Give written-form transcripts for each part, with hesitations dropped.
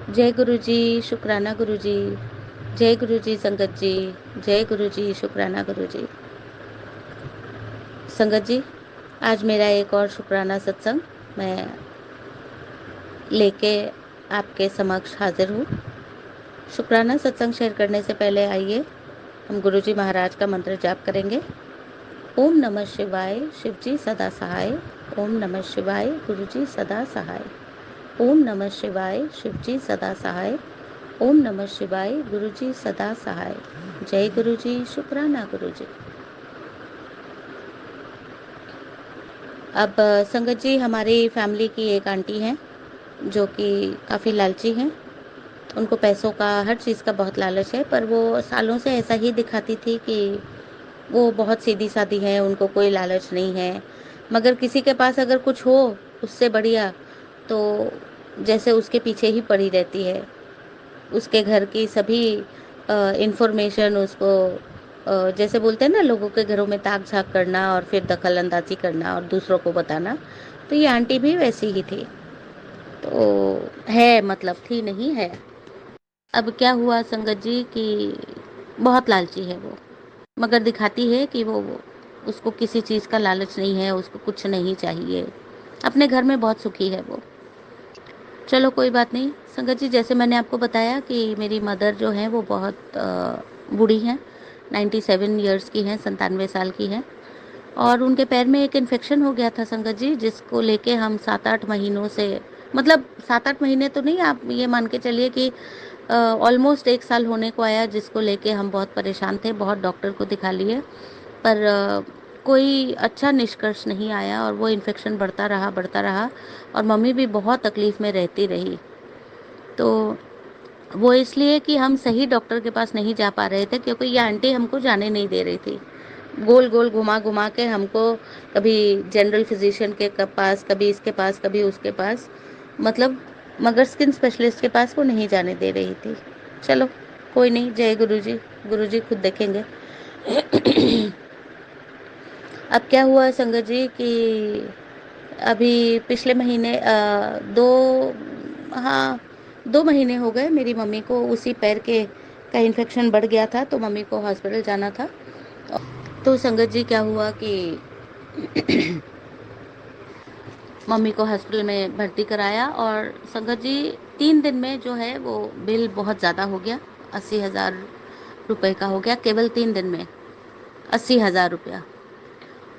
जय गुरु जी, शुक्राना गुरु जी। जय गुरु जी संगत जी। जय गुरु जी, शुक्राना गुरु जी। संगत जी, आज मेरा एक और शुक्राना सत्संग मैं लेके आपके समक्ष हाजिर हूँ। शुक्राना सत्संग शेयर करने से पहले आइए हम गुरु जी महाराज का मंत्र जाप करेंगे। ओम नमः शिवाय, शिव जी सदा सहाय। ओम नमः शिवाय, गुरु जी सदा सहाय। ओम नमः शिवाय, शिव जी सदा सहाय। ओम नमः शिवाय, गुरु जी सदा सहाय। जय गुरु जी, शुक्राना गुरु जी। अब संगत जी, हमारी फैमिली की एक आंटी हैं जो कि काफ़ी लालची हैं। उनको पैसों का, हर चीज़ का बहुत लालच है, पर वो सालों से ऐसा ही दिखाती थी कि वो बहुत सीधी सादी है, उनको कोई लालच नहीं है। मगर किसी के पास अगर कुछ हो उससे बढ़िया, तो जैसे उसके पीछे ही पड़ी रहती है। उसके घर की सभी इंफॉर्मेशन उसको, जैसे बोलते हैं ना, लोगों के घरों में ताक झाक करना और फिर दखल अंदाजी करना और दूसरों को बताना। तो ये आंटी भी वैसी ही थी। तो है, मतलब थी नहीं है। अब क्या हुआ संगत जी कि बहुत लालची है वो, मगर दिखाती है कि वो उसको किसी चीज़ का लालच नहीं है, उसको कुछ नहीं चाहिए। अपने घर में बहुत सुखी है वो। चलो कोई बात नहीं संगत जी, जैसे मैंने आपको बताया कि मेरी मदर जो हैं वो बहुत बूढ़ी हैं, 97 ईयर्स की हैं, 97 साल की हैं। और उनके पैर में एक इन्फेक्शन हो गया था संगत जी, जिसको लेके हम 7-8 महीनों से, मतलब 7-8 महीने तो नहीं, आप ये मान के चलिए कि ऑलमोस्ट 1 साल होने को आया, जिसको लेके हम बहुत परेशान थे, बहुत डॉक्टर को दिखा लिए, पर कोई अच्छा निष्कर्ष नहीं आया और वो इन्फेक्शन बढ़ता रहा और मम्मी भी बहुत तकलीफ़ में रहती रही। तो वो इसलिए कि हम सही डॉक्टर के पास नहीं जा पा रहे थे, क्योंकि ये आंटी हमको जाने नहीं दे रही थी। गोल गोल घुमा घुमा के हमको, कभी जनरल फिजिशियन के पास, कभी इसके पास, कभी उसके पास, मतलब मगर स्किन स्पेशलिस्ट के पास वो नहीं जाने दे रही थी। चलो कोई नहीं, जय गुरु जी, गुरु जी खुद देखेंगे। अब क्या हुआ संगत जी कि अभी पिछले महीने दो, हाँ, 2 महीने हो गए मेरी मम्मी को उसी पैर के का इन्फेक्शन बढ़ गया था, तो मम्मी को हॉस्पिटल जाना था। तो संगत जी क्या हुआ कि मम्मी को हॉस्पिटल में भर्ती कराया और संगत जी 3 दिन में जो है वो बिल बहुत ज़्यादा हो गया, 80,000 रुपये का हो गया केवल 3 दिन में, 80,000 रुपया।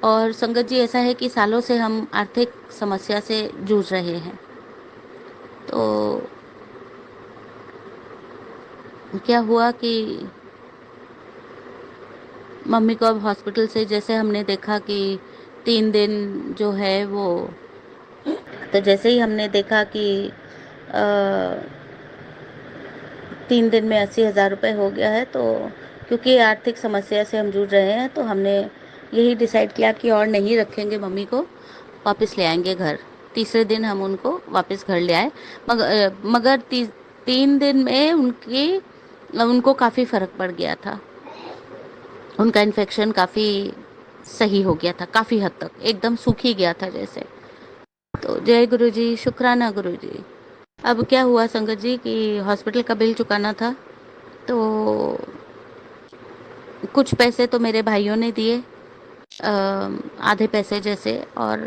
और संगत जी ऐसा है कि सालों से हम आर्थिक समस्या से जूझ रहे हैं। तो क्या हुआ कि मम्मी को अब हॉस्पिटल से जैसे हमने देखा कि 3 दिन जो है वो, तो जैसे ही हमने देखा कि 3 दिन में 80,000 रुपये हो गया है, तो क्योंकि आर्थिक समस्या से हम जूझ रहे हैं, तो हमने यही डिसाइड किया कि और नहीं रखेंगे मम्मी को, वापस ले आएंगे घर। तीसरे दिन हम उनको वापस घर ले आए। मगर 3 दिन में उनको काफ़ी फ़र्क पड़ गया था। उनका इन्फेक्शन काफ़ी सही हो गया था, काफ़ी हद तक एकदम सूख ही गया था जैसे। तो जय गुरु जी, शुक्राना गुरु जी। अब क्या हुआ संगत जी कि हॉस्पिटल का बिल चुकाना था, तो कुछ पैसे तो मेरे भाइयों ने दिए, आधे पैसे जैसे, और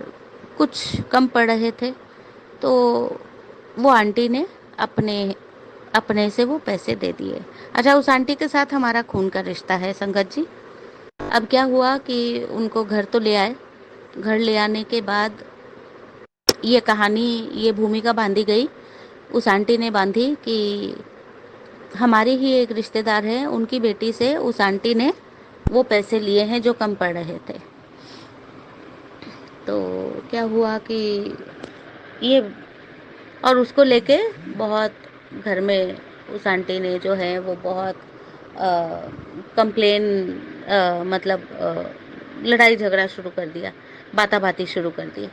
कुछ कम पड़ रहे थे, तो वो आंटी ने अपने अपने से वो पैसे दे दिए। अच्छा, उस आंटी के साथ हमारा खून का रिश्ता है संगत जी। अब क्या हुआ कि उनको घर तो ले आए, घर ले आने के बाद ये कहानी, ये भूमिका बांधी गई, उस आंटी ने बांधी कि हमारी ही एक रिश्तेदार है, उनकी बेटी से उस आंटी ने वो पैसे लिए हैं जो कम पड़ रहे थे। तो क्या हुआ कि ये, और उसको लेके बहुत घर में उस आंटी ने जो है वो बहुत कंप्लेन, मतलब लड़ाई झगड़ा शुरू कर दिया, बाताबाती शुरू कर दी,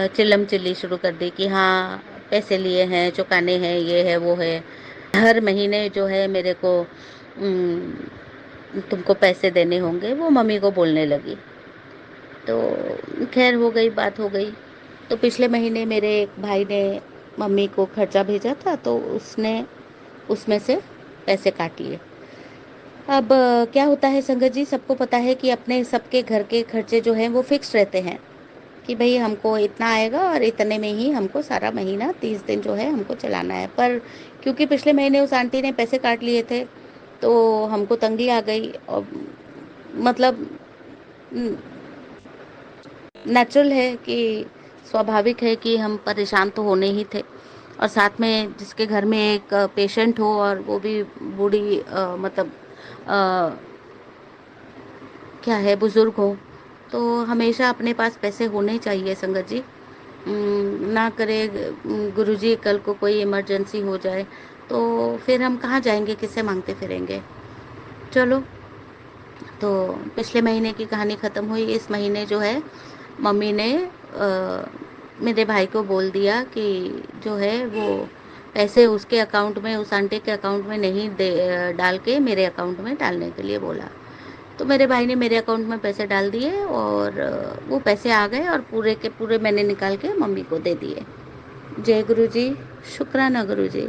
चिल्लम चिल्ली शुरू कर दी कि हाँ पैसे लिए हैं, चुकाने हैं, ये है वो है, हर महीने जो है मेरे को तुमको पैसे देने होंगे, वो मम्मी को बोलने लगी। तो खैर हो गई, बात हो गई। तो पिछले महीने मेरे एक भाई ने मम्मी को खर्चा भेजा था, तो उसने उसमें से पैसे काट लिए। अब क्या होता है संगत जी, सबको पता है कि अपने सबके घर के खर्चे जो हैं वो फिक्स रहते हैं, कि भाई हमको इतना आएगा और इतने में ही हमको सारा महीना 30 दिन जो है हमको चलाना है। पर क्योंकि पिछले महीने उस आंटी ने पैसे काट लिए थे, तो हमको तंगी आ गई। और मतलब नेचुरल है कि स्वाभाविक है कि हम परेशान तो होने ही थे। और साथ में जिसके घर में एक पेशेंट हो और वो भी बूढ़ी मतलब अ, क्या है, बुजुर्ग हो, तो हमेशा अपने पास पैसे होने चाहिए संगत जी। ना करे गुरुजी कल को कोई इमरजेंसी हो जाए, तो फिर हम कहाँ जाएंगे, किससे मांगते फिरेंगे। चलो, तो पिछले महीने की कहानी ख़त्म हुई। इस महीने जो है मम्मी ने मेरे भाई को बोल दिया कि जो है वो पैसे उसके अकाउंट में, उस आंटी के अकाउंट में नहीं डाल के मेरे अकाउंट में डालने के लिए बोला। तो मेरे भाई ने मेरे अकाउंट में पैसे डाल दिए और वो पैसे आ गए और पूरे के पूरे मैंने निकाल के मम्मी को दे दिए। जय गुरु जी, शुक्राना गुरु जी।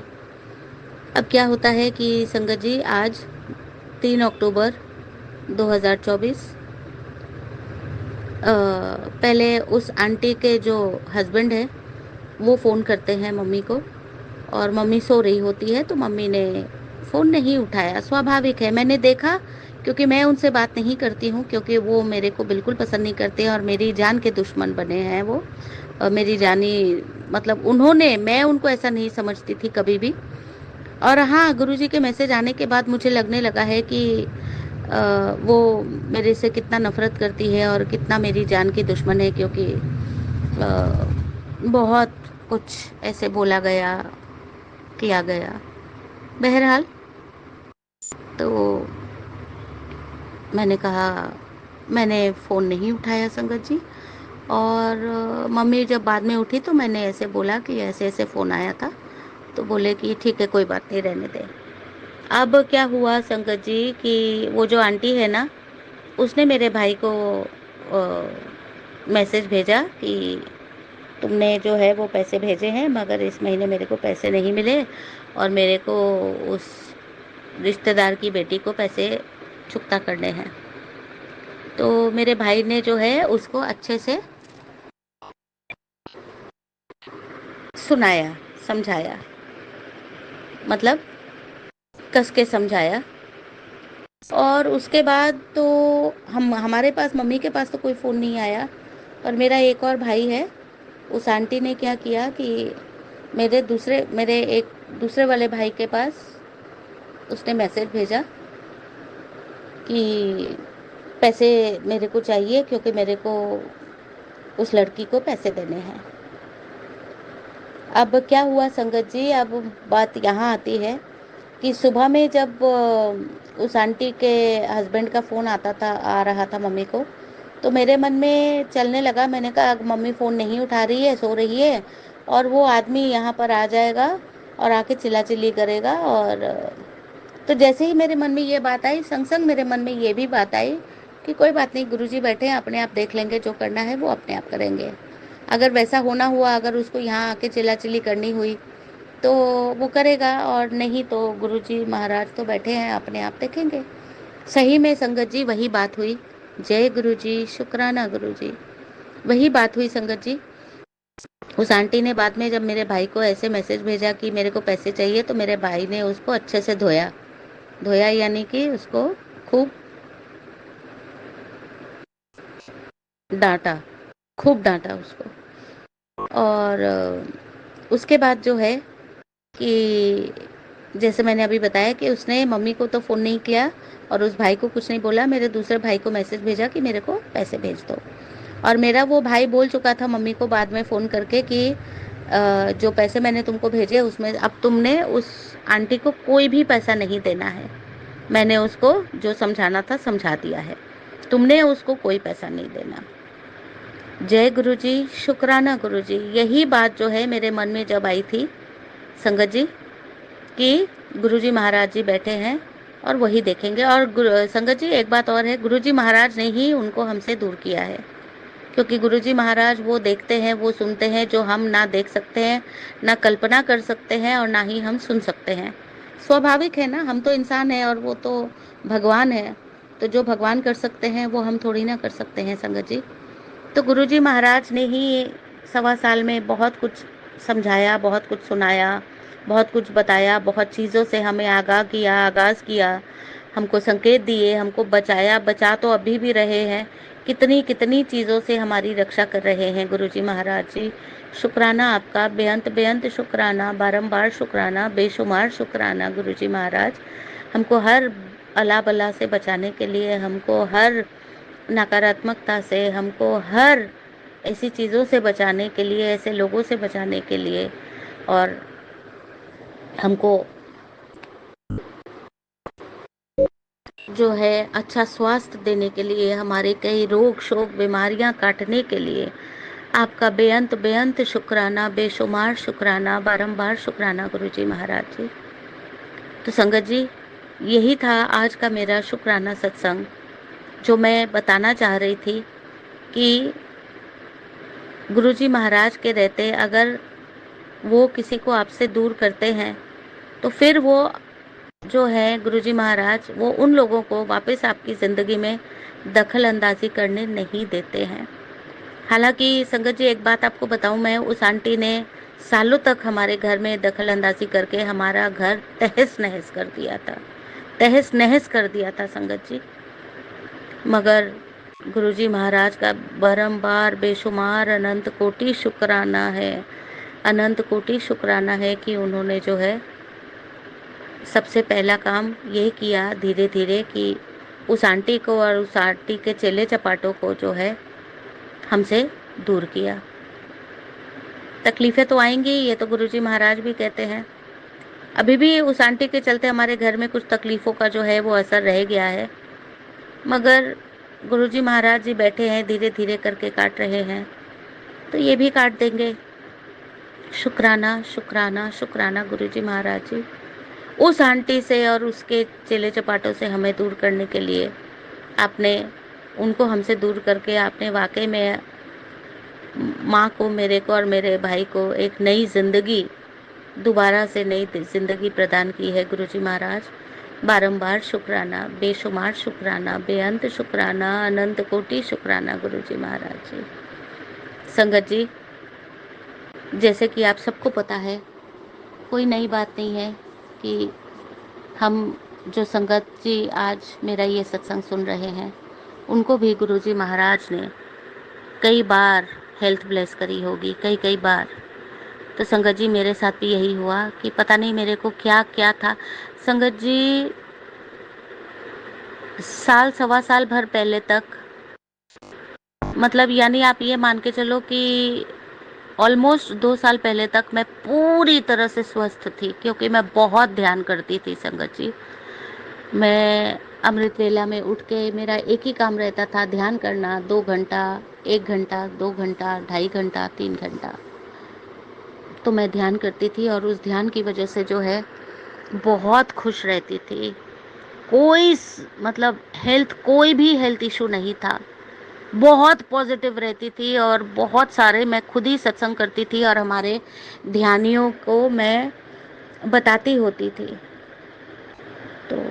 अब क्या होता है कि संगत जी, आज 3 अक्टूबर 2024, पहले उस आंटी के जो हस्बैंड है वो फ़ोन करते हैं मम्मी को, और मम्मी सो रही होती है, तो मम्मी ने फ़ोन नहीं उठाया। स्वाभाविक है, मैंने देखा, क्योंकि मैं उनसे बात नहीं करती हूँ, क्योंकि वो मेरे को बिल्कुल पसंद नहीं करते और मेरी जान के दुश्मन बने हैं वो। मेरी जानी, मतलब उन्होंने, मैं उनको ऐसा नहीं समझती थी कभी भी। और हाँ, गुरुजी के मैसेज आने के बाद मुझे लगने लगा है कि वो मेरे से कितना नफ़रत करती है और कितना मेरी जान की दुश्मन है, क्योंकि बहुत कुछ ऐसे बोला गया, किया गया। बहरहाल, तो मैंने कहा, मैंने फ़ोन नहीं उठाया संगत जी। और मम्मी जब बाद में उठी तो मैंने ऐसे बोला कि ऐसे ऐसे फ़ोन आया था, तो बोले कि ठीक है, कोई बात नहीं, रहने दे। अब क्या हुआ संगत जी कि वो जो आंटी है ना, उसने मेरे भाई को मैसेज भेजा कि तुमने जो है वो पैसे भेजे हैं, मगर इस महीने मेरे को पैसे नहीं मिले और मेरे को उस रिश्तेदार की बेटी को पैसे चुकता करने हैं। तो मेरे भाई ने जो है उसको अच्छे से सुनाया, समझाया, मतलब कस के समझाया। और उसके बाद तो हम, हमारे पास, मम्मी के पास तो कोई फ़ोन नहीं आया। और मेरा एक और भाई है, उस आंटी ने क्या किया कि मेरे एक दूसरे वाले भाई के पास उसने मैसेज भेजा कि पैसे मेरे को चाहिए, क्योंकि मेरे को उस लड़की को पैसे देने हैं। अब क्या हुआ संगत जी, अब बात यहाँ आती है कि सुबह में जब उस आंटी के हस्बैंड का फ़ोन आ रहा था मम्मी को, तो मेरे मन में चलने लगा, मैंने कहा अब मम्मी फ़ोन नहीं उठा रही है, सो रही है, और वो आदमी यहाँ पर आ जाएगा और आके चिल्ला-चिल्ली करेगा। और तो जैसे ही मेरे मन में ये बात आई, संग संग मेरे मन में ये भी बात आई कि कोई बात नहीं, गुरुजी बैठे हैं, अपने आप देख लेंगे, जो करना है वो अपने आप करेंगे। अगर वैसा होना हुआ, अगर उसको यहाँ आके चिल्ला-चिल्ली करनी हुई, तो वो करेगा, और नहीं तो गुरुजी महाराज तो बैठे हैं, अपने आप देखेंगे। सही में संगत जी वही बात हुई। जय गुरुजी, शुक्राना गुरुजी। वही बात हुई संगत जी। उस आंटी ने बाद में जब मेरे भाई को ऐसे मैसेज भेजा कि मेरे को पैसे चाहिए, तो मेरे भाई ने उसको अच्छे से धोया। धोया यानी कि उसको खूब डांटा, खूब डांटा उसको। और उसके बाद जो है कि जैसे मैंने अभी बताया कि उसने मम्मी को तो फ़ोन नहीं किया और उस भाई को कुछ नहीं बोला, मेरे दूसरे भाई को मैसेज भेजा कि मेरे को पैसे भेज दो। और मेरा वो भाई बोल चुका था मम्मी को बाद में फ़ोन करके कि जो पैसे मैंने तुमको भेजे उसमें अब तुमने उस आंटी को कोई भी पैसा नहीं देना है। मैंने उसको जो समझाना था समझा दिया है, तुमने उसको कोई पैसा नहीं देना। जय गुरुजी, शुक्राना गुरुजी। यही बात जो है मेरे मन में जब आई थी संगत जी, कि गुरुजी महाराज जी बैठे हैं और वही देखेंगे। और संगत जी एक बात और है, गुरुजी महाराज ने ही उनको हमसे दूर किया है, क्योंकि गुरुजी महाराज वो देखते हैं, वो सुनते हैं जो हम ना देख सकते हैं, ना कल्पना कर सकते हैं और ना ही हम सुन सकते हैं। स्वाभाविक है ना, हम तो इंसान हैं और वो तो भगवान है, तो जो भगवान कर सकते हैं वो हम थोड़ी ना कर सकते हैं संगत जी। तो गुरुजी महाराज ने ही 1.25 साल में बहुत कुछ समझाया, बहुत कुछ सुनाया, बहुत कुछ बताया, बहुत चीज़ों से हमें आगाज़ किया, हमको संकेत दिए, हमको बचाया, बचा तो अभी भी रहे हैं, कितनी कितनी चीज़ों से हमारी रक्षा कर रहे हैं गुरुजी महाराज जी। शुक्राना आपका, बेअंत बेअंत शुक्राना, बारंबार शुक्राना, बेशुमार शुक्राना गुरुजी महाराज। हमको हर अला बला से बचाने के लिए, हमको हर नकारात्मकता से, हमको हर ऐसी चीज़ों से बचाने के लिए, ऐसे लोगों से बचाने के लिए, और हमको जो है अच्छा स्वास्थ्य देने के लिए, हमारे कई रोग शोक बीमारियां काटने के लिए आपका बेअंत बेअंत शुक्राना, बेशुमार शुक्राना, बारंबार शुक्राना गुरुजी महाराज जी। तो संगत जी, यही था आज का मेरा शुक्राना सत्संग, जो मैं बताना चाह रही थी कि गुरुजी महाराज के रहते अगर वो किसी को आपसे दूर करते हैं तो फिर वो जो है गुरुजी महाराज वो उन लोगों को वापस आपकी ज़िंदगी में दखल अंदाजी करने नहीं देते हैं। हालांकि संगत जी एक बात आपको बताऊं, मैं उस आंटी ने सालों तक हमारे घर में दखल अंदाजी करके हमारा घर तहस नहस कर दिया था, तहस नहस कर दिया था संगत जी। मगर गुरुजी महाराज का बारंबार बेशुमार अनंत कोटि शुक्राना है, अनंत कोटि शुक्राना है कि उन्होंने जो है सबसे पहला काम ये किया धीरे धीरे कि उस आंटी को और उस आंटी के चेले चपाटों को जो है हमसे दूर किया। तकलीफ़ें तो आएंगी, ये तो गुरुजी महाराज भी कहते हैं। अभी भी उस आंटी के चलते हमारे घर में कुछ तकलीफ़ों का जो है वो असर रह गया है, मगर गुरुजी महाराज जी बैठे हैं, धीरे धीरे करके काट रहे हैं, तो ये भी काट देंगे। शुक्राना शुक्राना शुक्राना गुरुजी महाराज जी। उस आंटी से और उसके चेले चपाटों से हमें दूर करने के लिए आपने उनको हमसे दूर करके आपने वाकई में माँ को, मेरे को और मेरे भाई को एक नई ज़िंदगी, दोबारा से नई ज़िंदगी प्रदान की है गुरुजी महाराज। बारंबार शुक्राना, बेशुमार शुक्राना, बेअंत शुक्राना, अनंत कोटि शुक्राना गुरुजी महाराज जी। संगत जी, जैसे कि आप सबको पता है, कोई नई बात नहीं है कि हम जो संगत जी आज मेरा ये सत्संग सुन रहे हैं, उनको भी गुरुजी महाराज ने कई बार हेल्थ ब्लेस करी होगी, कई बार। तो संगत जी मेरे साथ भी यही हुआ कि पता नहीं मेरे को क्या क्या था। संगत जी, साल 1.25 साल भर पहले तक, मतलब यानी आप ये मान के चलो कि ऑलमोस्ट 2 साल पहले तक मैं पूरी तरह से स्वस्थ थी, क्योंकि मैं बहुत ध्यान करती थी संगत जी। मैं अमृत वेला में उठ के मेरा एक ही काम रहता था, ध्यान करना। 2 घंटा, 1 घंटा, 2 घंटा, 2.5 घंटा, 3 घंटा, तो मैं ध्यान करती थी और उस ध्यान की वजह से जो है बहुत खुश रहती थी। मतलब कोई भी हेल्थ इशू नहीं था, बहुत पॉजिटिव रहती थी और बहुत सारे मैं खुद ही सत्संग करती थी और हमारे ध्यानियों को मैं बताती होती थी। तो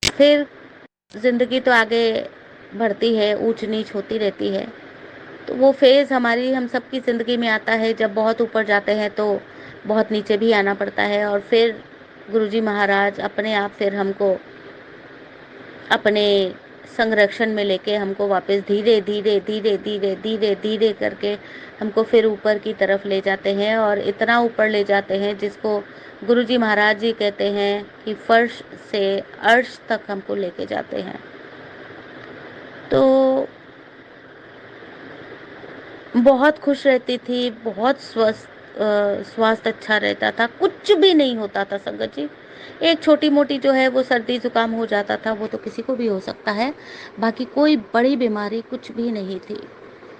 फिर ज़िंदगी तो आगे बढ़ती है, ऊंच नीच होती रहती है, तो वो फेज़ हम सबकी ज़िंदगी में आता है। जब बहुत ऊपर जाते हैं तो बहुत नीचे भी आना पड़ता है, और फिर गुरुजी महाराज अपने आप फिर हमको अपने संरक्षण में लेके हमको वापस धीरे धीरे धीरे धीरे धीरे धीरे करके हमको फिर ऊपर की तरफ ले जाते हैं, और इतना ऊपर ले जाते हैं जिसको गुरुजी महाराज जी कहते हैं कि फर्श से अर्श तक हमको लेके जाते हैं। तो बहुत खुश रहती थी, बहुत स्वास्थ्य अच्छा रहता था, कुछ भी नहीं होता था संगत जी। एक छोटी मोटी जो है वो सर्दी जुकाम हो जाता था, वो तो किसी को भी हो सकता है, बाकी कोई बड़ी बीमारी कुछ भी नहीं थी।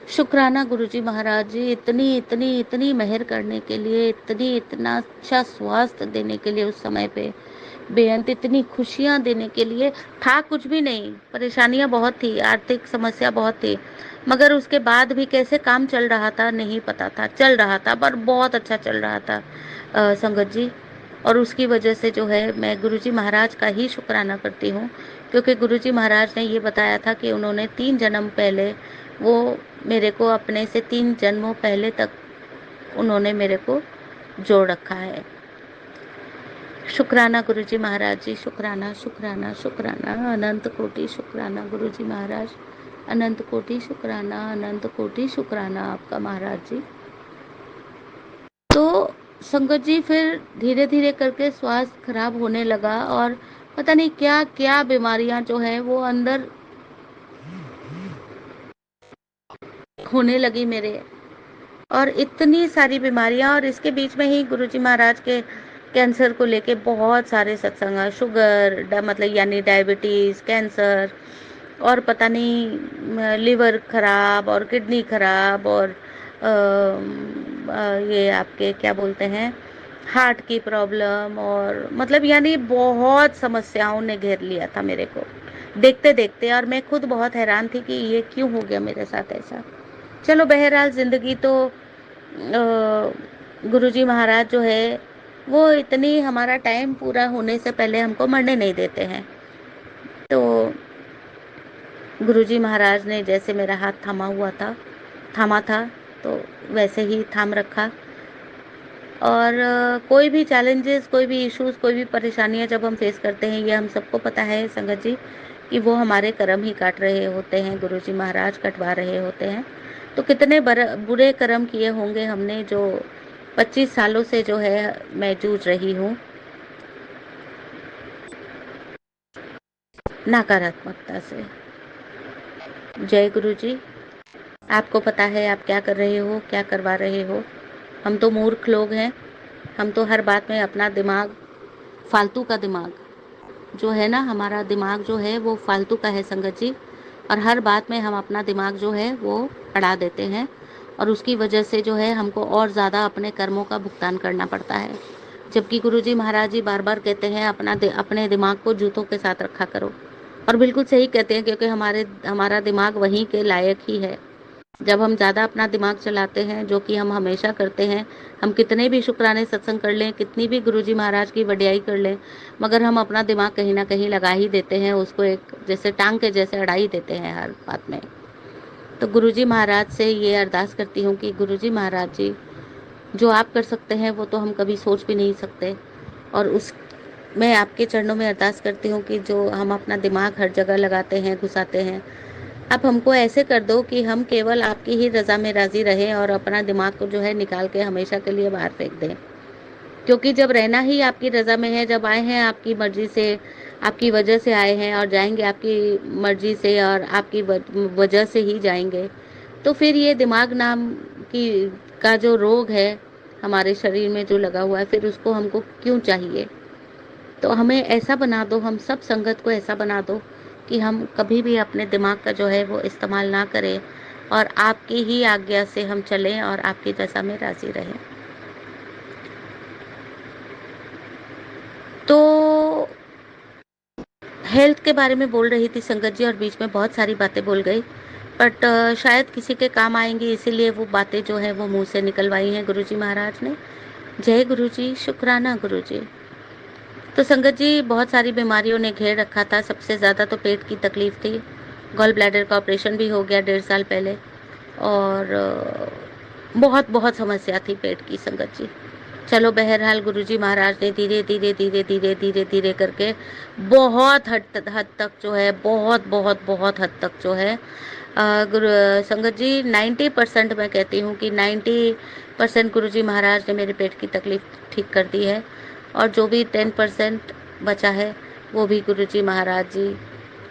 शुक्राना गुरुजी महाराज जी, इतनी इतनी इतनी मेहर करने के लिए, इतना अच्छा स्वास्थ्य देने के लिए उस समय पे, बेअंत इतनी खुशियाँ देने के लिए। था कुछ भी नहीं, परेशानियाँ बहुत थी, आर्थिक समस्या बहुत थी, मगर उसके बाद भी कैसे काम चल रहा था नहीं पता था, चल रहा था पर बहुत अच्छा चल रहा था संगत जी। और उसकी वजह से जो है मैं गुरुजी महाराज का ही शुक्राना करती हूँ, क्योंकि गुरुजी महाराज ने ये बताया था कि उन्होंने 3 जन्म पहले वो मेरे को अपने से 3 जन्मों पहले तक उन्होंने मेरे को जोड़ रखा है। शुक्राना गुरुजी महाराज जी, शुक्राना शुक्राना शुक्राना, अनंत कोटि शुक्राना गुरुजी महाराज, अनंत कोटि शुक्राना, अनंत कोटि शुक्राना आपका महाराज जी। तो संगत जी फिर धीरे धीरे करके स्वास्थ्य खराब होने लगा और पता नहीं क्या क्या बीमारियां जो है वो अंदर होने लगी मेरे, और इतनी सारी बीमारियां। और इसके बीच में ही गुरुजी महाराज के कैंसर को लेके बहुत सारे सत्संग, शुगर मतलब यानी डायबिटीज़, कैंसर, और पता नहीं लिवर खराब और किडनी खराब, और ये आपके क्या बोलते हैं हार्ट की प्रॉब्लम, और मतलब यानी बहुत समस्याओं ने घेर लिया था मेरे को देखते देखते। और मैं खुद बहुत हैरान थी कि ये क्यों हो गया मेरे साथ ऐसा। चलो बहरहाल ज़िंदगी तो गुरुजी महाराज जो है वो इतनी हमारा टाइम पूरा होने से पहले हमको मरने नहीं देते हैं। तो गुरुजी महाराज ने जैसे मेरा हाथ थामा था, तो वैसे ही थाम रखा। और कोई भी चैलेंजेस, कोई भी इश्यूज, कोई भी परेशानियां जब हम फेस करते हैं, ये हम सबको पता है संगत जी कि वो हमारे कर्म ही काट रहे होते हैं, गुरुजी महाराज कटवा रहे होते हैं। तो कितने बुरे कर्म किए होंगे हमने, जो 25 सालों से जो है मैं जूझ रही हूँ नकारात्मकता से। जय गुरु जी। आपको पता है आप क्या कर रहे हो, क्या करवा रहे हो। हम तो मूर्ख लोग हैं, हम तो हर बात में अपना दिमाग, फालतू का दिमाग जो है ना, हमारा दिमाग जो है वो फालतू का है संगत जी। और हर बात में हम अपना दिमाग जो है वो अड़ा देते हैं, और उसकी वजह से जो है हमको और ज़्यादा अपने कर्मों का भुगतान करना पड़ता है। जबकि गुरुजी महाराज जी बार बार कहते हैं अपने दिमाग को जूतों के साथ रखा करो। और बिल्कुल सही कहते हैं, क्योंकि हमारा दिमाग वहीं के लायक ही है। जब हम ज़्यादा अपना दिमाग चलाते हैं, जो कि हम हमेशा करते हैं, हम कितने भी शुक्राने सत्संग कर लें, कितनी भी गुरुजी महाराज की वडियाई कर लें, मगर हम अपना दिमाग कहीं ना कहीं लगा ही देते हैं, उसको एक जैसे टांग के जैसे अड़ा ही देते हैं हर बात में। तो गुरुजी महाराज से ये अरदास करती हूँ कि गुरुजी महाराज जी, जो आप कर सकते हैं वो तो हम कभी सोच भी नहीं सकते। और उस मैं आपके चरणों में अरदास करती हूँ कि जो हम अपना दिमाग हर जगह लगाते हैं, घुसाते हैं, आप हमको ऐसे कर दो कि हम केवल आपकी ही रज़ा में राज़ी रहें, और अपना दिमाग को जो है निकाल के हमेशा के लिए बाहर फेंक दें। क्योंकि जब रहना ही आपकी रज़ा में है, जब आए हैं आपकी मर्ज़ी से, आपकी वजह से आए हैं, और जाएंगे आपकी मर्ज़ी से और आपकी वजह से ही जाएंगे, तो फिर ये दिमाग नाम की का जो रोग है हमारे शरीर में जो लगा हुआ है, फिर उसको हमको क्यों चाहिए। तो हमें ऐसा बना दो, हम सब संगत को ऐसा बना दो कि हम कभी भी अपने दिमाग का जो है वो इस्तेमाल ना करें, और आपकी ही आज्ञा से हम चलें और आपकी दशा में राजी रहें। तो हेल्थ के बारे में बोल रही थी संगत जी, और बीच में बहुत सारी बातें बोल गई, बट शायद किसी के काम आएंगी, इसीलिए वो बातें जो है वो मुंह से निकलवाई हैं गुरुजी महाराज ने। जय गुरुजी, शुक्राना गुरुजी। तो संगत जी बहुत सारी बीमारियों ने घेर रखा था। सबसे ज़्यादा तो पेट की तकलीफ़ थी। गॉल ब्लैडर का ऑपरेशन भी हो गया 1.5 साल पहले, और बहुत बहुत समस्या थी पेट की संगत जी। चलो बहरहाल गुरुजी महाराज ने धीरे धीरे धीरे धीरे धीरे धीरे करके बहुत हद तक जो है, बहुत बहुत बहुत हद तक जो है गुरु संगत जी 90% मैं कहती हूँ कि 90% गुरुजी महाराज ने मेरे पेट की तकलीफ ठीक कर दी है, और जो भी 10% बचा है वो भी गुरुजी महाराज जी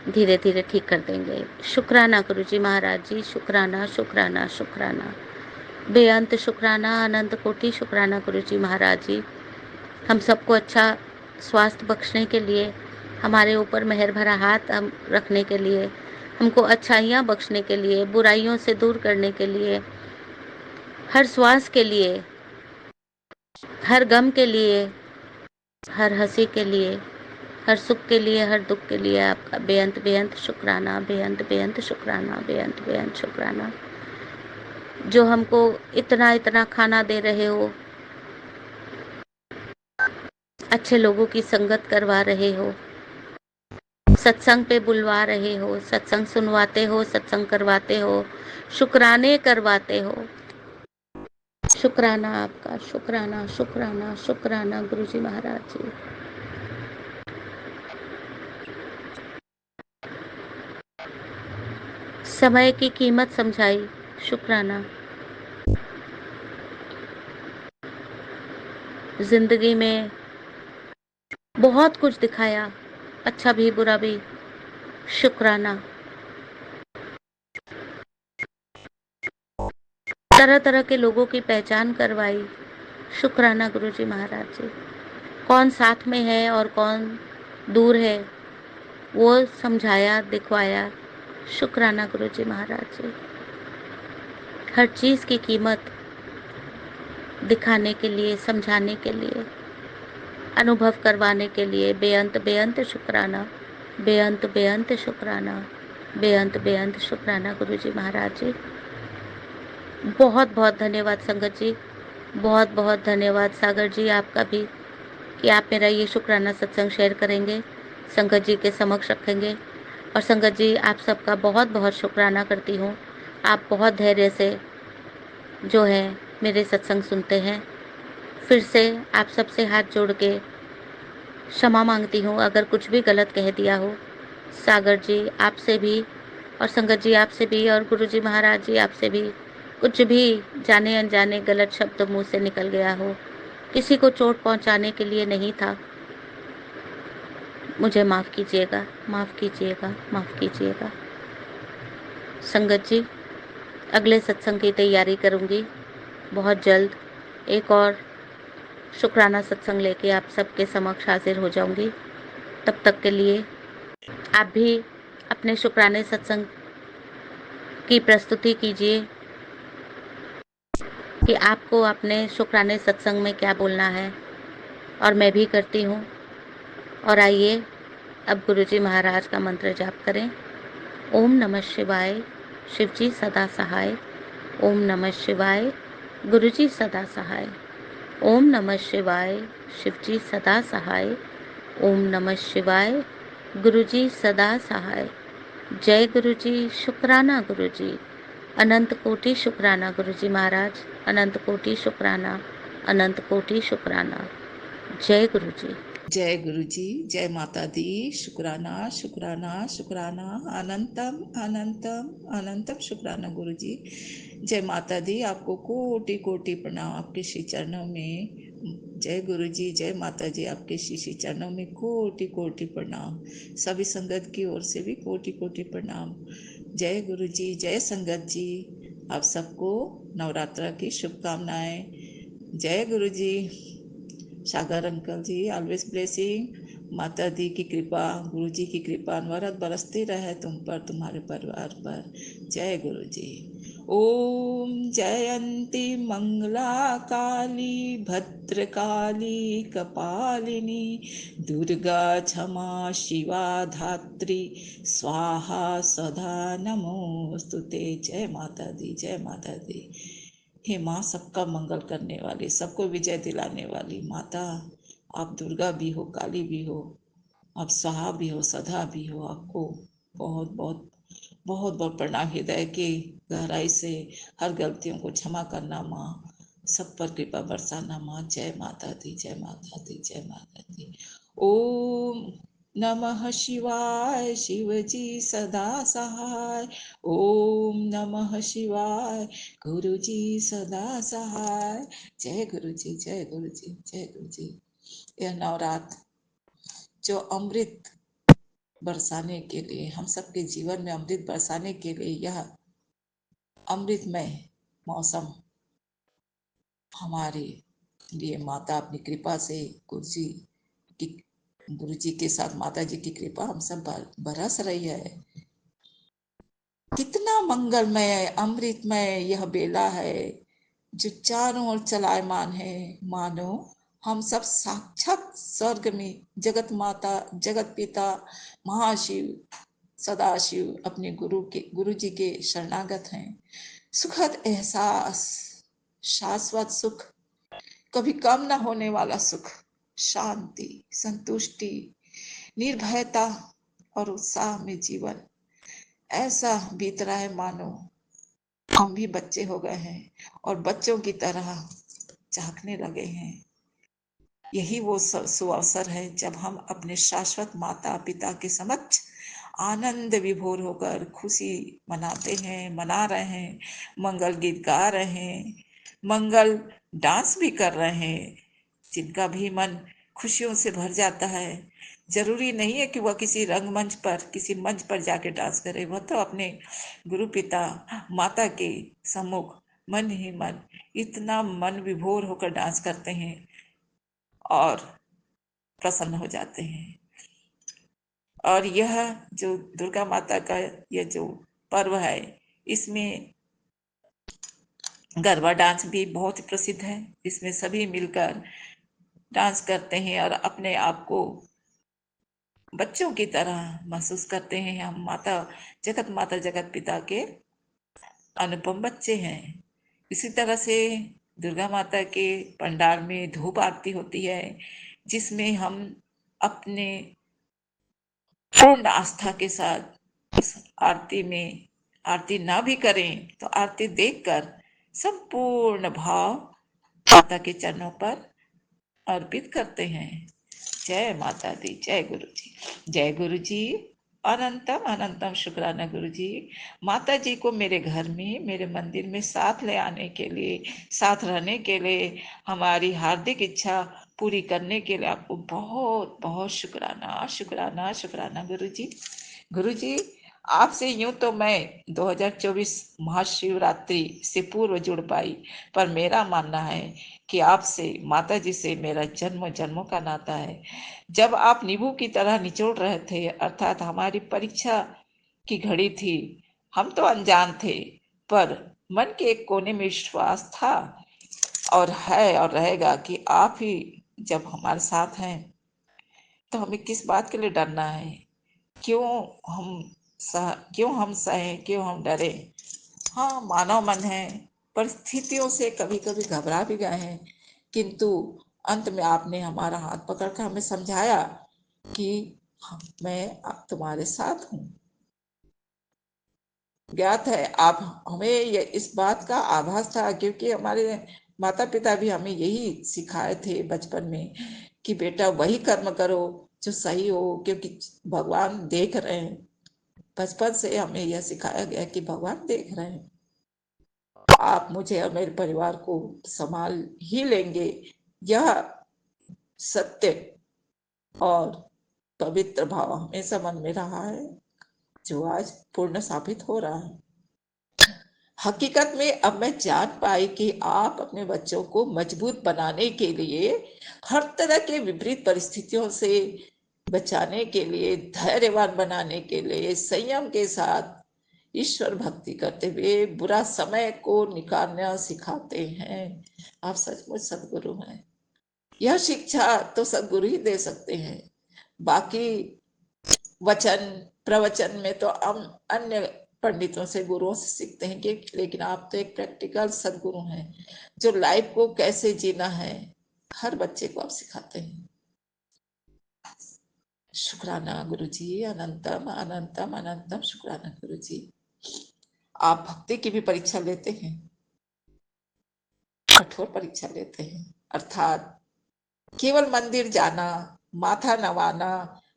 धीरे धीरे ठीक कर देंगे। शुक्राना गुरुजी महाराज जी, शुक्राना शुक्राना शुक्राना, बेअंत शुक्राना, अनंत कोटि शुक्राना गुरुजी महाराज जी। हम सबको अच्छा स्वास्थ्य बख्शने के लिए, हमारे ऊपर मेहर भरा हाथ हम रखने के लिए, हमको अच्छाइयाँ बख्शने के लिए, बुराइयों से दूर करने के लिए, हर श्वास के लिए, हर गम के लिए, हर हंसी के लिए, हर सुख के लिए, हर दुख के लिए आपका बेअंत बेअंत शुक्राना, बेअंत बेअंत शुक्राना, बेअंत बेअंत शुक्राना। जो हमको इतना इतना खाना दे रहे हो, अच्छे लोगों की संगत करवा रहे हो, सत्संग पे बुलवा रहे हो, सत्संग सुनवाते हो, सत्संग करवाते हो, शुक्राने करवाते हो। शुक्राना आपका, शुक्राना शुक्राना शुक्राना गुरुजी महाराज जी। समय की कीमत समझाई, शुक्राना। जिंदगी में बहुत कुछ दिखाया, अच्छा भी बुरा भी, शुक्राना। तरह तरह के लोगों की पहचान करवाई, शुक्राना गुरुजी महाराज जी। कौन साथ में है और कौन दूर है वो समझाया, दिखवाया, शुक्राना गुरुजी महाराज जी। हर चीज की कीमत दिखाने के लिए, समझाने के लिए, अनुभव करवाने के लिए बेअंत बेअंत शुक्राना, बेअंत बेअंत शुक्राना, बेअंत बेअंत शुक्राना गुरुजी महाराज जी। बहुत बहुत धन्यवाद संगत जी, बहुत बहुत धन्यवाद सागर जी आपका भी, कि आप मेरा ये शुक्राना सत्संग शेयर करेंगे, संगत जी के समक्ष रखेंगे। और संगत जी आप सबका बहुत बहुत शुक्राना करती हूँ। आप बहुत धैर्य से जो है मेरे सत्संग सुनते हैं। फिर से आप सबसे हाथ जोड़ के क्षमा मांगती हूँ अगर कुछ भी गलत कह दिया हो। सागर जी आपसे भी, और संगत जी आपसे भी, और गुरुजी महाराज जी आपसे भी कुछ भी जाने अनजाने गलत शब्द मुंह से निकल गया हो, किसी को चोट पहुंचाने के लिए नहीं था, मुझे माफ़ कीजिएगा, माफ़ कीजिएगा, माफ़ कीजिएगा। संगत जी अगले सत्संग की तैयारी करूँगी बहुत जल्द। एक और शुक्राना सत्संग लेके आप सबके समक्ष हाजिर हो जाऊंगी। तब तक के लिए आप भी अपने शुक्राने सत्संग की प्रस्तुति कीजिए कि आपको अपने शुक्राने सत्संग में क्या बोलना है, और मैं भी करती हूँ। और आइए अब गुरुजी महाराज का मंत्र जाप करें। ओम नमः शिवाय, शिवजी सदा सहाय। ओम नमः शिवाय, गुरुजी सदा सहाय। ओम नमः शिवाय, शिवजी सदा सहाय। ओम नमः शिवाय, गुरुजी सदा सहाय। जय गुरुजी, शुक्राना गुरुजी, अनंत कोटि शुक्राना गुरुजी महाराज, अनंत कोटि शुक्राना, अनंत कोटि शुक्राना। जय गुरुजी। जय गुरु जी, जय माता दी। शुक्राना शुक्राना शुक्राना, अनंतम अनंतम अनंतम शुक्राना गुरु जी। जय माता दी, आपको कोटि कोटि प्रणाम आपके श्री चरणों में। जय गुरु जी, जय माता जी, आपके श्री चरणों में कोटि कोटि प्रणाम। सभी संगत की ओर से भी कोटि कोटि प्रणाम। जय गुरु जी, जय संगत जी, आप सबको नवरात्र की शुभकामनाएं। जय गुरु जी। सागर अंकल जी ऑलवेज ब्लेसिंग। माता दी की कृपा, गुरु जी की कृपा अनवरत बरसती रहे तुम पर, तुम्हारे परिवार पर। जय गुरु जी। ओम जयंती मंगला काली भद्रकाली कपालिनी, दुर्गा क्षमा शिवा धात्री, स्वाहा सदा नमोस्तुते। जय माता दी, जय माता दी। हे माँ, सबका मंगल करने वाली, सबको विजय दिलाने वाली माता, आप दुर्गा भी हो, काली भी हो, आप सहा भी हो, सदा भी हो। आपको बहुत बहुत बहुत बहुत प्रणाम, हृदय की गहराई से हर गलतियों को क्षमा करना माँ, सब पर कृपा बरसाना माँ। जय माता दी, जय माता दी, जय माता दी। ओम नमः शिवाय, शिवजी सदा सहाय। ओम नमः शिवाय, गुरु जी सदा सहाय। जय गुरु जी, जय गुरु जी, जय गुरु जी। यह नवरात्र जो अमृत बरसाने के लिए, हम सबके जीवन में अमृत बरसाने के लिए, यह अमृतमय मौसम हमारे लिए माता अपनी कृपा से, की गुरु जी के साथ माता जी की कृपा हम सब बरस रही है। कितना मंगलमय अमृतमय यह बेला है जो चारों ओर चलायमान है, मानो हम सब साक्षात स्वर्ग में जगत माता, जगत पिता, महाशिव, सदाशिव अपने गुरु जी के शरणागत हैं। सुखद एहसास, शाश्वत सुख, कभी कम न होने वाला सुख, शांति, संतुष्टि, निर्भयता और उत्साह में जीवन ऐसा बीत रहा है मानो हम भी बच्चे हो गए हैं और बच्चों की तरह झांकने लगे हैं। यही वो सुअवसर है जब हम अपने शाश्वत माता पिता के समक्ष आनंद विभोर होकर खुशी मनाते हैं, मना रहे हैं, मंगल गीत गा रहे हैं, मंगल डांस भी कर रहे हैं, जिनका भी मन खुशियों से भर जाता है। जरूरी नहीं है कि वह किसी रंगमंच पर, किसी मंच पर जाके डांस करे, वह तो अपने गुरु पिता माता के सम्मुख मन ही मन इतना मन विभोर होकर डांस करते हैं और प्रसन्न हो जाते हैं। और यह जो दुर्गा माता का यह जो पर्व है, इसमें गरबा डांस भी बहुत प्रसिद्ध है। इसमें सभी मिलकर डांस करते हैं और अपने आप को बच्चों की तरह महसूस करते हैं। हम माता जगत पिता के अनुपम बच्चे हैं। इसी तरह से दुर्गा माता के पंडाल में धूप आरती होती है, जिसमें हम अपने पूर्ण आस्था के साथ उस आरती में आरती ना भी करें तो आरती देखकर संपूर्ण भाव माता के चरणों पर अर्पित करते हैं। जय माता दी, जय गुरु जी, जय गुरु जी। अनंतम अनंतम शुक्राना गुरु जी। माता जी को मेरे घर में, मेरे मंदिर में साथ ले आने के लिए, साथ रहने के लिए, हमारी हार्दिक इच्छा पूरी करने के लिए आपको बहुत बहुत शुक्राना, शुक्राना, शुक्राना गुरु जी। गुरु जी, आपसे यूं तो मैं 2024 महाशिवरात्रि से पूर्व जुड़ पाई, पर मेरा मानना है कि आपसे, माता जी से मेरा जन्म जन्मों का नाता है। जब आप नींबू की तरह निचोड़ रहे थे, अर्थात हमारी परीक्षा की घड़ी थी, हम तो अनजान थे, पर मन के एक कोने में विश्वास था और है और रहेगा कि आप ही जब हमारे साथ हैं तो हमें किस बात के लिए डरना है। क्यों हम क्यों हम सहें, क्यों हम डरे। हाँ, मानव मन है, परिस्थितियों से कभी कभी घबरा भी गए हैं, किंतु अंत में आपने हमारा हाथ पकड़कर हमें समझाया कि मैं अब तुम्हारे साथ हूँ। ज्ञात है आप हमें ये इस बात का आभास था, क्योंकि हमारे माता पिता भी हमें यही सिखाए थे बचपन में कि बेटा वही कर्म करो जो सही हो, क्योंकि भगवान देख रहे हैं। बचपन से हमें यह सिखाया गया कि भगवान देख रहे हैं, आप मुझे और मेरे परिवार को संभाल ही लेंगे। यह सत्य और पवित्र भाव हमेशा मन में रहा है, जो आज पूर्ण साबित हो रहा है। हकीकत में अब मैं जान पाई कि आप अपने बच्चों को मजबूत बनाने के लिए, हर तरह के विपरीत परिस्थितियों से बचाने के लिए, धैर्यवान बनाने के लिए, संयम के साथ ईश्वर भक्ति करते हुए बुरा समय को निकालना सिखाते हैं। आप सचमुच सदगुरु हैं। यह शिक्षा तो सदगुरु ही दे सकते हैं। बाकी वचन प्रवचन में तो हम अन्य पंडितों से, गुरुओं से सीखते हैं कि, लेकिन आप तो एक प्रैक्टिकल सदगुरु हैं, जो लाइफ को कैसे जीना है हर बच्चे को आप सिखाते हैं। शुक्राना गुरु जी, अनंतम अनंतम अनंतम शुक्राना गुरु जी। आप भक्ति की भी परीक्षा लेते हैं, कठोर परीक्षा लेते हैं, अर्थात केवल मंदिर जाना, माथा नवाना,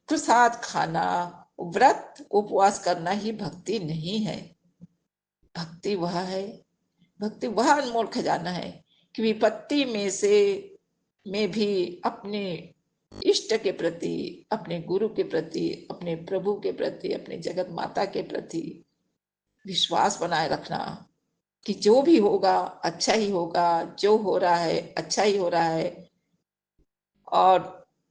प्रसाद खाना, व्रत उपवास करना ही भक्ति नहीं है। भक्ति वह है, भक्ति वह अनमोल खजाना है कि विपत्ति में भी अपने इष्ट के प्रति, अपने गुरु के प्रति, अपने प्रभु के प्रति, अपने जगत माता के प्रति विश्वास बनाए रखना कि जो भी होगा अच्छा ही होगा, जो हो रहा है अच्छा ही हो रहा है, और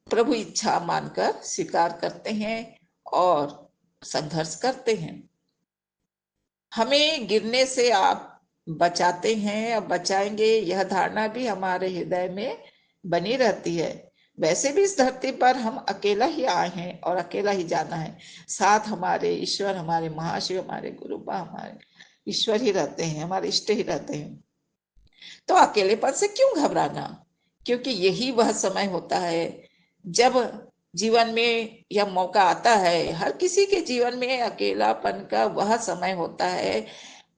प्रभु इच्छा मानकर स्वीकार करते हैं और संघर्ष करते हैं। हमें गिरने से आप बचाते हैं और बचाएंगे, यह धारणा भी हमारे हृदय में बनी रहती है। वैसे भी इस धरती पर हम अकेला ही आए हैं और अकेला ही जाना है। साथ हमारे ईश्वर, हमारे महाशिव, हमारे गुरुबा, हमारे ईश्वर ही रहते हैं, हमारे इष्ट ही रहते हैं। तो अकेलेपन से क्यों घबराना, क्योंकि यही वह समय होता है जब जीवन में यह मौका आता है। हर किसी के जीवन में अकेलापन का वह समय होता है,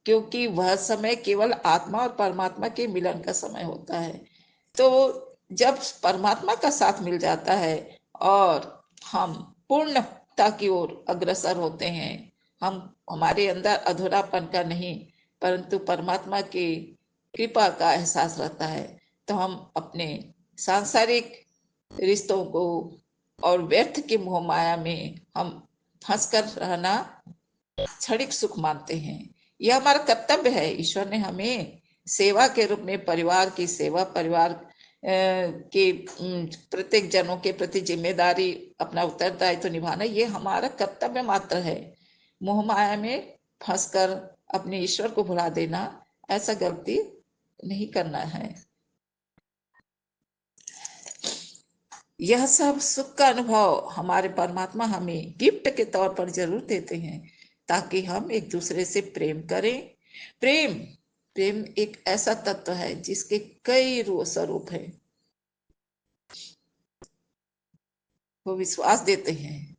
क्योंकि वह समय केवल आत्मा और परमात्मा के मिलन का समय होता है। तो जब परमात्मा का साथ मिल जाता है और हम पूर्णता की ओर अग्रसर होते हैं, हम हमारे अंदर अधूरापन का नहीं परंतु परमात्मा की कृपा का एहसास रहता है, तो हम अपने सांसारिक रिश्तों को और व्यर्थ के मोह माया में हम फंस कर रहना क्षणिक सुख मानते हैं। यह हमारा कर्तव्य है। ईश्वर ने हमें सेवा के रूप में परिवार की सेवा, परिवार के प्रत्येक जनों के प्रति जिम्मेदारी, अपना उत्तरदायित्व तो निभाना, ये हमारा कर्तव्य मात्र है। मोह माया में फंसकर अपने ईश्वर को भुला देना, ऐसा गलती नहीं करना है। यह सब सुख का अनुभव हमारे परमात्मा हमें गिफ्ट के तौर पर जरूर देते हैं, ताकि हम एक दूसरे से प्रेम करें। प्रेम प्रेम एक ऐसा तत्व है जिसके कई स्वरूप हैं। वो विश्वास देते हैं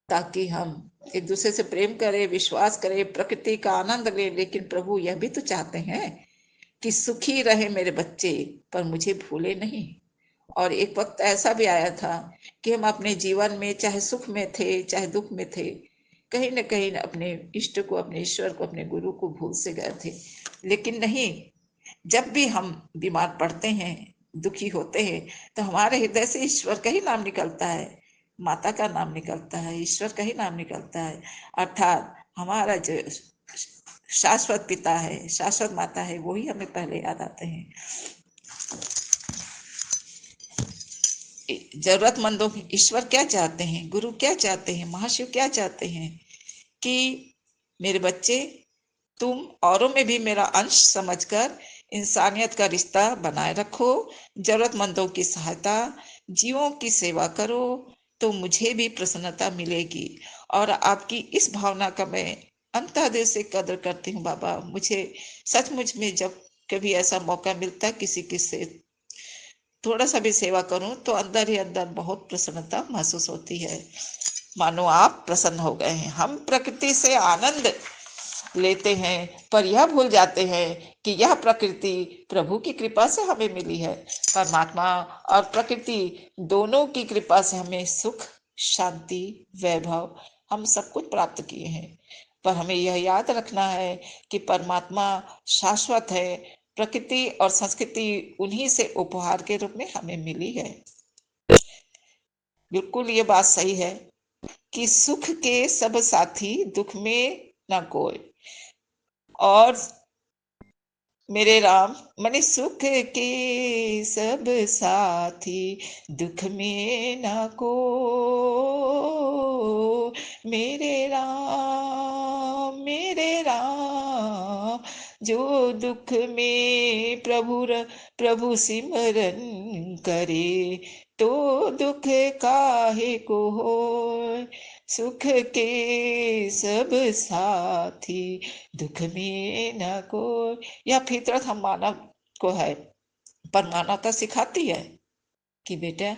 ताकि हम एक दूसरे से प्रेम करें, विश्वास करें, प्रकृति का आनंद लें। लेकिन प्रभु यह भी तो चाहते हैं कि सुखी रहे मेरे बच्चे, पर मुझे भूले नहीं। और एक वक्त ऐसा भी आया था कि हम अपने जीवन में चाहे सुख में थे चाहे दुख में थे, कहीं न कहीं अपने इष्ट को, अपने ईश्वर को, अपने गुरु को भूल से गए थे। लेकिन नहीं, जब भी हम बीमार पड़ते हैं, दुखी होते हैं, तो हमारे हृदय से ईश्वर का ही नाम निकलता है, माता का नाम निकलता है, ईश्वर का ही नाम निकलता है। अर्थात हमारा जो शाश्वत पिता है, शाश्वत माता है, वो ही हमें पहले याद आते हैं। जरूरतमंदों की ईश्वर क्या चाहते हैं, गुरु क्या चाहते हैं, महाशिव क्या चाहते हैं कि मेरे बच्चे, तुम औरों में भी मेरा अंश समझकर इंसानियत का रिश्ता बनाए रखो, जरूरतमंदों की सहायता, जीवों की सेवा करो, तो मुझे भी प्रसन्नता मिलेगी। और आपकी इस भावना का मैं अंतःदिल से कदर करती हूँ बाबा। मुझे सचमुच में जब कभी ऐसा मौका मिलता किसी की से थोड़ा सा भी सेवा करूं, तो अंदर ही अंदर बहुत प्रसन्नता महसूस होती है, मानो आप प्रसन्न हो गए हैं। हम प्रकृति से आनंद लेते हैं, पर यह भूल जाते हैं कि यह प्रकृति प्रभु की कृपा से हमें मिली है। परमात्मा और प्रकृति दोनों की कृपा से हमें सुख, शांति, वैभव, हम सब कुछ प्राप्त किए हैं। पर हमें यह याद रखना है कि परमात्मा शाश्वत है, प्रकृति और संस्कृति उन्हीं से उपहार के रूप में हमें मिली है। बिल्कुल ये बात सही है कि सुख के सब साथी, दुख में न कोई। और मेरे राम, मैंने सुख के सब साथी, दुख में न को, मेरे राम, मेरे राम, जो दुख में प्रभु सिमरन करे, तो दुख काहे को हो। सुख के सब साथी, दुख में न को। यह फितरत हम मानव को है, पर मानवता सिखाती है कि बेटा,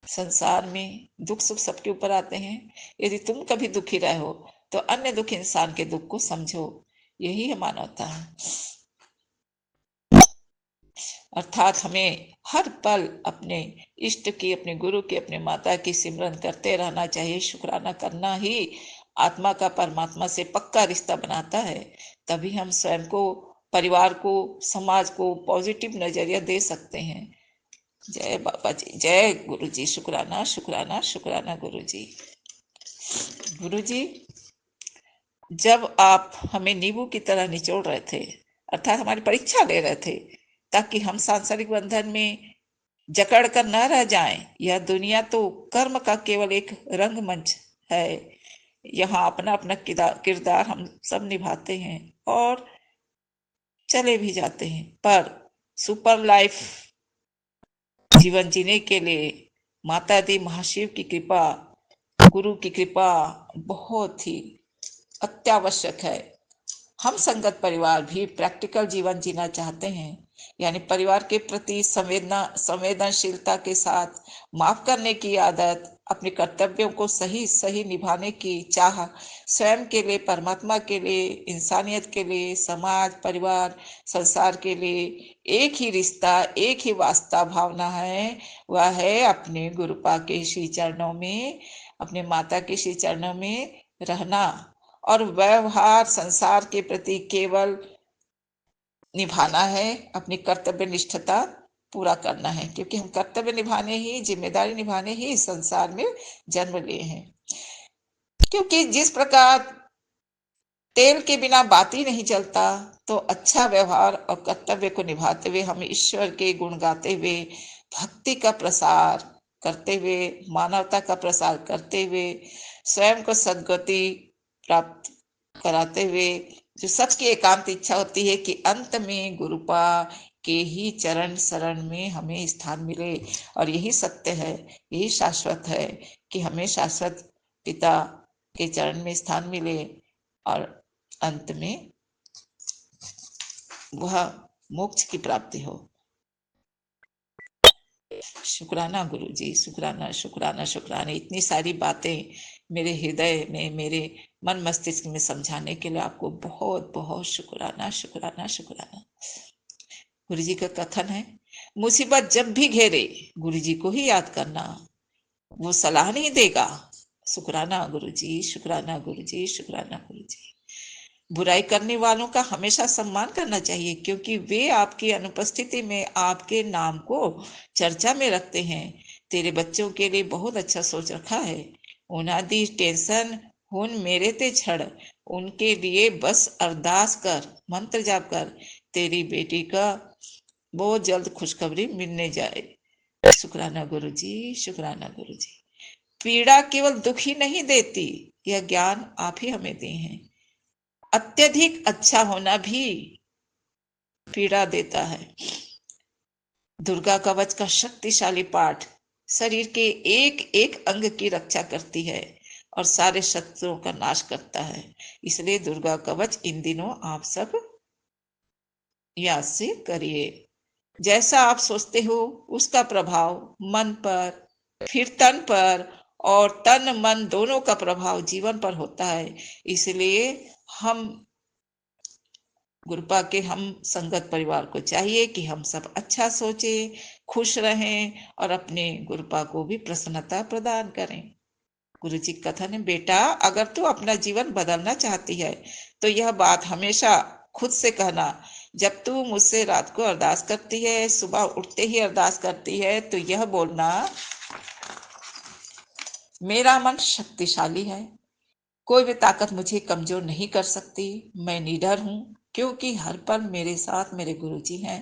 संसार में दुख सुख सबके ऊपर आते हैं। यदि तुम कभी दुखी रहे हो तो अन्य दुखी इंसान के दुख को समझो, यही है मानवता। अर्थात हमें हर पल अपने इष्ट की, अपने गुरु की, अपने माता की सिमरन करते रहना चाहिए। शुक्राना करना ही आत्मा का परमात्मा से पक्का रिश्ता बनाता है। तभी हम स्वयं को, परिवार को, समाज को पॉजिटिव नजरिया दे सकते हैं। जय बाबा जी, जय गुरु जी। शुक्राना, शुक्राना, शुक्राना गुरु जी। गुरु जी, जब आप हमें नींबू की तरह निचोड़ रहे थे, अर्थात हमारी परीक्षा ले रहे थे, ताकि हम सांसारिक बंधन में जकड़ कर न रह जाएं। यह दुनिया तो कर्म का केवल एक रंगमंच है। यहाँ अपना अपना किरदार हम सब निभाते हैं और चले भी जाते हैं, पर सुपर लाइफ जीवन जीने के लिए माता दी महाशिव की कृपा, गुरु की कृपा बहुत ही अत्यावश्यक है। हम संगत परिवार भी प्रैक्टिकल जीवन जीना चाहते हैं, यानी परिवार के प्रति संवेदनशीलता के साथ माफ करने की आदत, अपने कर्तव्यों को सही सही निभाने की चाह, स्वयं के लिए, परमात्मा के लिए, इंसानियत के लिए, समाज, परिवार, संसार के लिए एक ही रिश्ता, एक ही वास्ता भावना है। वह है अपने गुरुपा के श्री चरणों में, अपने माता के श्री चरणों में रहना, और व्यवहार संसार के प्रति केवल निभाना है, अपनी कर्तव्य निष्ठता पूरा करना है, क्योंकि हम कर्तव्य निभाने ही, जिम्मेदारी निभाने ही इस संसार में जन्म लिए हैं। क्योंकि जिस प्रकार तेल के बिना बाती नहीं चलता, तो अच्छा व्यवहार और कर्तव्य को निभाते हुए हम ईश्वर के गुण गाते हुए, भक्ति का प्रसार करते हुए, मानवता का प्रसार करते हुए, स्वयं को सद्गति प्राप्त कराते हुए, जो सबकी एकांत इच्छा होती है कि अंत में गुरुपा के ही चरण शरण में हमें स्थान मिले। और यही सत्य है, यही शाश्वत है कि हमें शाश्वत पिता के चरण में स्थान मिले और अंत में वह मोक्ष की प्राप्ति हो। शुक्राना गुरु जी, शुक्राना शुक्राना शुक्राना। इतनी सारी बातें मेरे हृदय में, मेरे मन मस्तिष्क में समझाने के लिए आपको बहुत बहुत शुक्राना शुक्राना शुक्राना। गुरु जी का कथन है, मुसीबत जब भी घेरे गुरु जी को ही याद करना, वो सलाह नहीं देगा। शुक्राना गुरु जी, शुक्राना गुरु जी, शुक्राना गुरु जी। बुराई करने वालों का हमेशा सम्मान करना चाहिए, क्योंकि वे आपकी अनुपस्थिति में आपके नाम को चर्चा में रखते हैं। तेरे बच्चों के लिए बहुत अच्छा सोच रखा है। उन्हें दी टेंशन हुन मेरे ते छड़, उनके लिए बस अरदास कर, मंत्र जाप कर, तेरी बेटी का बहुत जल्द खुशखबरी मिलने जाए। शुक्राना गुरु जी, शुक्राना गुरु जी। पीड़ा केवल दुख ही नहीं देती, यह ज्ञान आप ही हमें दिए हैं। अत्यधिक अच्छा होना भी पीड़ा देता है। दुर्गा कवच का शक्तिशाली पाठ शरीर के एक एक अंग की रक्षा करती है और सारे शत्रुओं का नाश करता है। इसलिए दुर्गा कवच इन दिनों आप सब याद से करिए। जैसा आप सोचते हो उसका प्रभाव मन पर, फिर तन पर, और तन मन दोनों का प्रभाव जीवन पर होता है। इसलिए हम गुरुपा के, हम संगत परिवार को चाहिए कि हम सब अच्छा सोचें, खुश रहें और अपने गुरुपा को भी प्रसन्नता प्रदान करें। गुरु जी कथन है, बेटा अगर तू अपना जीवन बदलना चाहती है तो यह बात हमेशा खुद से कहना। जब तू मुझसे रात को अरदास करती है, सुबह उठते ही अरदास करती है, तो यह बोलना, मेरा मन शक्तिशाली है, कोई भी ताकत मुझे कमजोर नहीं कर सकती। मैं निडर हूँ, क्योंकि हर पल मेरे साथ मेरे गुरुजी हैं।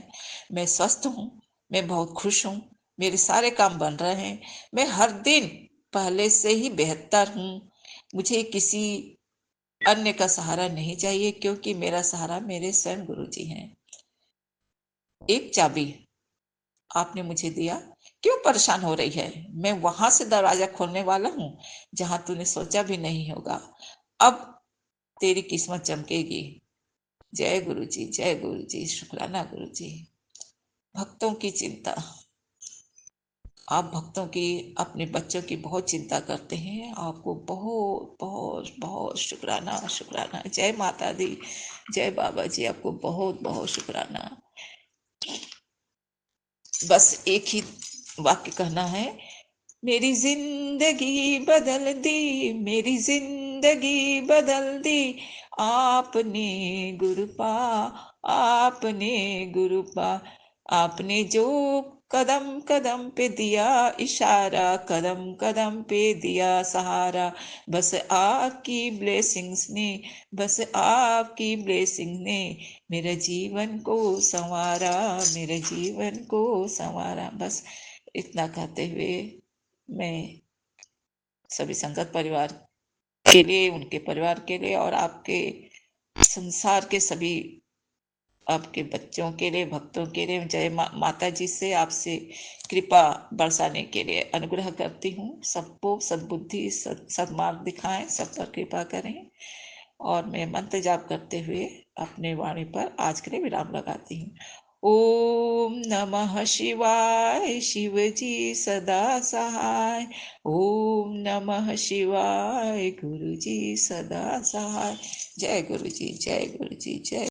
मैं स्वस्थ हूँ, मैं बहुत खुश हूँ, मेरे सारे काम बन रहे हैं। मैं हर दिन पहले से ही बेहतर हूँ। मुझे किसी अन्य का सहारा नहीं चाहिए, क्योंकि मेरा सहारा मेरे स्वयं गुरुजी हैं। एक चाबी आपने मुझे दिया, क्यों परेशान हो रही है? मैं वहां से दरवाजा खोलने वाला हूँ जहां तूने सोचा भी नहीं होगा। अब तेरी किस्मत चमकेगी। जय गुरु जी, जय गुरु जी, शुक्राना गुरु जी। भक्तों की चिंता, आप भक्तों की, अपने बच्चों की बहुत चिंता करते हैं। आपको बहुत बहुत बहुत शुक्राना शुक्राना। जय माता दी, जय बाबा जी, आपको बहुत बहुत शुक्राना। बस एक ही वाक्य कहना है, मेरी जिंदगी बदल दी, मेरी जिंदगी बदल दी, आपने गुरुपा, आपने गुरुपा। आपने जो कदम कदम पे दिया इशारा, कदम कदम पे दिया सहारा, बस आपकी ब्लेसिंग्स ने, बस आपकी ब्लेसिंग ने मेरे जीवन को संवारा, मेरे जीवन को संवारा। बस इतना कहते हुए मैं सभी संगत परिवार के लिए, उनके परिवार के लिए और आपके संसार के सभी आपके बच्चों के लिए, भक्तों के लिए जय माता जी से आपसे कृपा बरसाने के लिए अनुग्रह करती हूँ। सबको सद्बुद्धि सद्मार्ग दिखाएं, सब पर कृपा करें। और मैं मंत्र जाप करते हुए अपने वाणी पर आज के लिए विराम लगाती हूँ। ओम नमः शिवाय, शिव जी सदा सहाय। ओम नमः शिवाय, गुरु जी सदा सहाय। जय गुरु जी, जय गुरु जी, जय।